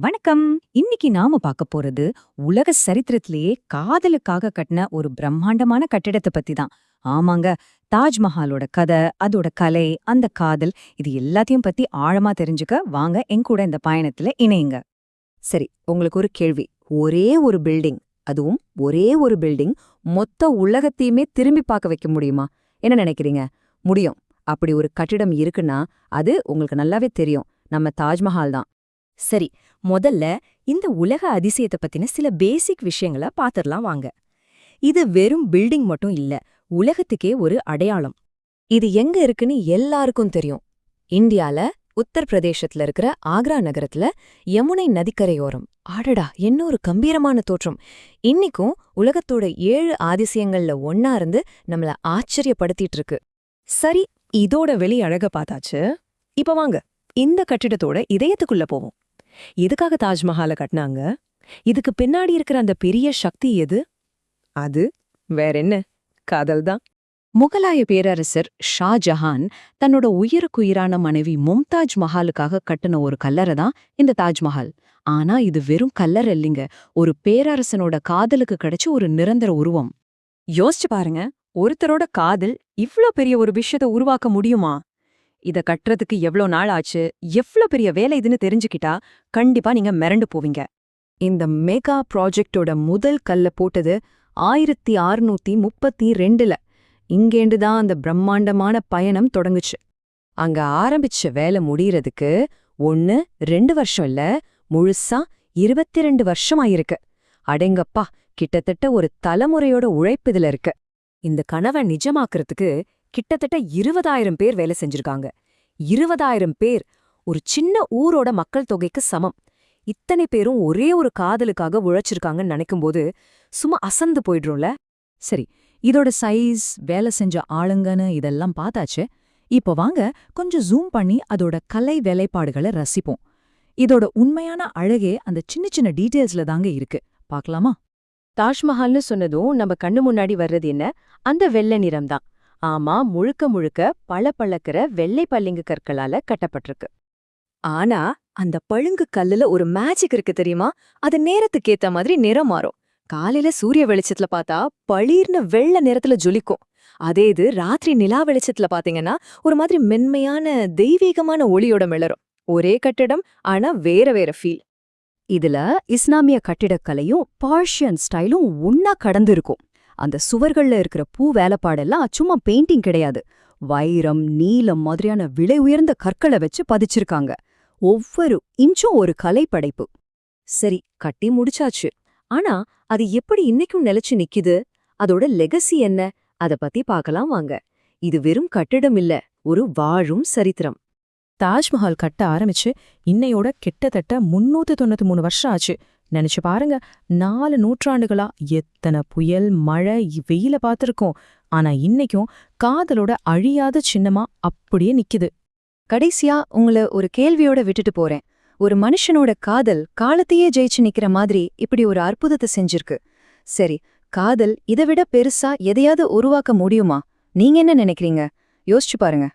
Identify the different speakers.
Speaker 1: வணக்கம். இன்னைக்கு நாம பார்க்க போறது உலக சரித்திரத்திலேயே காதலுக்காக கட்டின ஒரு பிரம்மாண்டமான கட்டிடத்தை பத்தி தான். ஆமாங்க, தாஜ்மஹாலோட கதை, அதோட கலை, அந்த காதல், இது எல்லாத்தையும் பத்தி ஆழமா தெரிஞ்சுக்க வாங்க என் கூட இந்த பயணத்துல இணையுங்க.
Speaker 2: சரி, உங்களுக்கு ஒரு கேள்வி. ஒரே ஒரு பில்டிங், அதுவும் ஒரே ஒரு பில்டிங் மொத்த உலகத்தையுமே திரும்பி பார்க்க வைக்க முடியுமா? என்ன நினைக்கிறீங்க? முடியும். அப்படி ஒரு கட்டிடம் இருக்குன்னா அது உங்களுக்கு நல்லாவே தெரியும். நம்ம தாஜ்மஹால் தான்.
Speaker 3: சரி, முதல்ல இந்த உலக அதிசயத்தை பத்தின சில பேசிக் விஷயங்கள பாத்துரலாம் வாங்க. இது வெறும் பில்டிங் மட்டும் இல்ல, உலகத்துக்கே ஒரு அடையாளம்.
Speaker 2: இது எங்க இருக்குன்னு எல்லாருக்கும் தெரியும். இந்தியால உத்தரப்பிரதேசத்துல இருக்கிற ஆக்ரா நகரத்துல யமுனை நதிக்கரையோரம். ஆடடா, என்ன ஒரு கம்பீரமான தோற்றம்! இன்னிக்கும் உலகத்தோட 7 அதிசயங்கள்ல ஒன்னா இருந்து நம்மள ஆச்சரியப்படுத்திட்டு இருக்கு.
Speaker 3: சரி, இதோட வெளி அழக பார்த்தாச்சு. இப்ப வாங்க இந்த கட்டிடத்தோட இதயத்துக்குள்ள போவோம். எதுக்காக தாஜ்மஹாலை கட்டினாங்க? இதுக்கு பின்னாடி இருக்கிற அந்த பெரிய சக்தி எது? அது வேற என்ன? காதல் தான்.
Speaker 1: முகலாய பேரரசர் ஷாஜஹான் தன்னோட உயிருக்குயிரான மனைவி மும்தாஜ் மஹாலுக்காக கட்டின ஒரு கல்லறை தான் இந்த தாஜ்மஹால். ஆனா இது வெறும் கல்லறை இல்லைங்க, ஒரு பேரரசனோட காதலுக்கு கிடைச்ச ஒரு நிரந்தர உருவம்.
Speaker 3: யோசிச்சு பாருங்க, ஒருத்தரோட காதல் இவ்ளோ பெரிய ஒரு விஷயத்தை உருவாக்க முடியுமா? இத கட்டுறதுக்கு எவ்ளோ நாள் ஆச்சு, எவ்ளோ பெரிய வேலை இதுன்னு தெரிஞ்சுக்கிட்டா கண்டிப்பா நீங்க மிரண்டு போவீங்க.
Speaker 2: இந்த மெகா ப்ராஜெக்டோட முதல் கல்ல போட்டது 1632ல. இங்கேண்டுதான் அந்த பிரம்மாண்டமான பயணம் தொடங்குச்சு. அங்க ஆரம்பிச்ச வேலை முடியறதுக்கு 1-2 வருஷம் இல்ல, முழுசா 22 வருஷம் ஆயிருக்கு. அடேங்கப்பா, கிட்டத்தட்ட ஒரு தலைமுறையோட உழைப்பு இதுல இருக்கு.
Speaker 3: இந்த கனவை நிஜமாக்குறதுக்கு கிட்டத்தட்ட 20,000 பேர் வேலை செஞ்சிருக்காங்க. 20,000 பேர் ஒரு சின்ன ஊரோட மக்கள் தொகைக்கு சமம். இத்தனை பேரும் ஒரே ஒரு காதலுக்காக உழைச்சிருக்காங்கன்னு நினைக்கும்போது சும்மா அசந்து போயிடுறோம்ல.
Speaker 1: சரி, இதோட சைஸ், வேலை செஞ்ச ஆளுங்கன்னு இதெல்லாம் பார்த்தாச்சு. இப்போ வாங்க கொஞ்சம் ஜூம் பண்ணி அதோட கலை வேலைப்பாடுகளை ரசிப்போம். இதோட உண்மையான அழகே அந்த சின்ன சின்ன டீட்டெயில்ஸ்ல தாங்க இருக்கு. பார்க்கலாமா?
Speaker 3: தாஜ்மஹால்னு சொன்னதும் நம்ம கண்ணு முன்னாடி வர்றது என்ன? அந்த வெள்ளை நிறம்தான். ஆமா, முழுக்க முழுக்க பளபளக்கிற வெள்ளை பளிங்கு கற்களால கட்டப்பட்டிருக்கு.
Speaker 2: ஆனா அந்த பழுங்கு கல்லுல ஒரு மேஜிக் இருக்கு தெரியுமா? அது நேரத்துக்கு ஏத்த மாதிரி நிறம் மாறும். காலையில சூரிய வெளிச்சத்துல பார்த்தா பளீர்னு வெள்ளை நிறத்துல ஜொலிக்கும். அதே இது ராத்திரி நிலா வெளிச்சத்துல பாத்தீங்கன்னா ஒரு மாதிரி மென்மையான தெய்வீகமான ஒளியோட மிளரும். ஒரே கட்டிடம், ஆனா வேற வேற ஃபீல். இதுல இஸ்லாமிய கட்டிடக்கலையும் பார்ஷியன் ஸ்டைலும் ஒன்னா கடந்து இருக்கும். அந்த சுவர்கள்ல இருக்கிற பூ வேலைப்பாடெல்லாம் சும்மா பெயிண்டிங் கிடையாது. வைரம், நீலம் மாதிரியான விலை உயர்ந்த கற்களை வச்சு பதிச்சிருக்காங்க. ஒவ்வொரு இன்ச்சும் ஒரு கலைப்படைப்பு. சரி, கட்டி முடிச்சாச்சு. ஆனா அது எப்படி இன்னைக்கும் நிலைச்சு நிக்குது? அதோட லெகசி என்ன? அத பத்தி பார்க்கலாம் வாங்க. இது வெறும் கட்டிடம் இல்ல, ஒரு வாழும் சரித்திரம்.
Speaker 3: தாஜ்மஹால் கட்ட ஆரம்பிச்சு இன்னையோட கிட்டத்தட்ட 393 வருஷம் ஆச்சு. நினைச்சு பாருங்க, 4 நூற்றாண்டுகளா எத்தனை புயல், மழை, வெயில பார்த்திருக்கோம். ஆனா இன்னைக்கும் காதலோட அழியாத சின்னமா அப்படியே நிக்குது.
Speaker 2: கடைசியா உங்களை ஒரு கேள்வியோட விட்டுட்டு போறேன். ஒரு மனுஷனோட காதல் காலத்தையே ஜெயிச்சு நிக்கிற மாதிரி இப்படி ஒரு அற்புதத்தை செஞ்சிருக்கு. சரி, காதல் இதை விட பெருசா எதையாவது உருவாக்க முடியுமா? நீங்க என்ன நினைக்கிறீங்க? யோசிச்சு பாருங்க.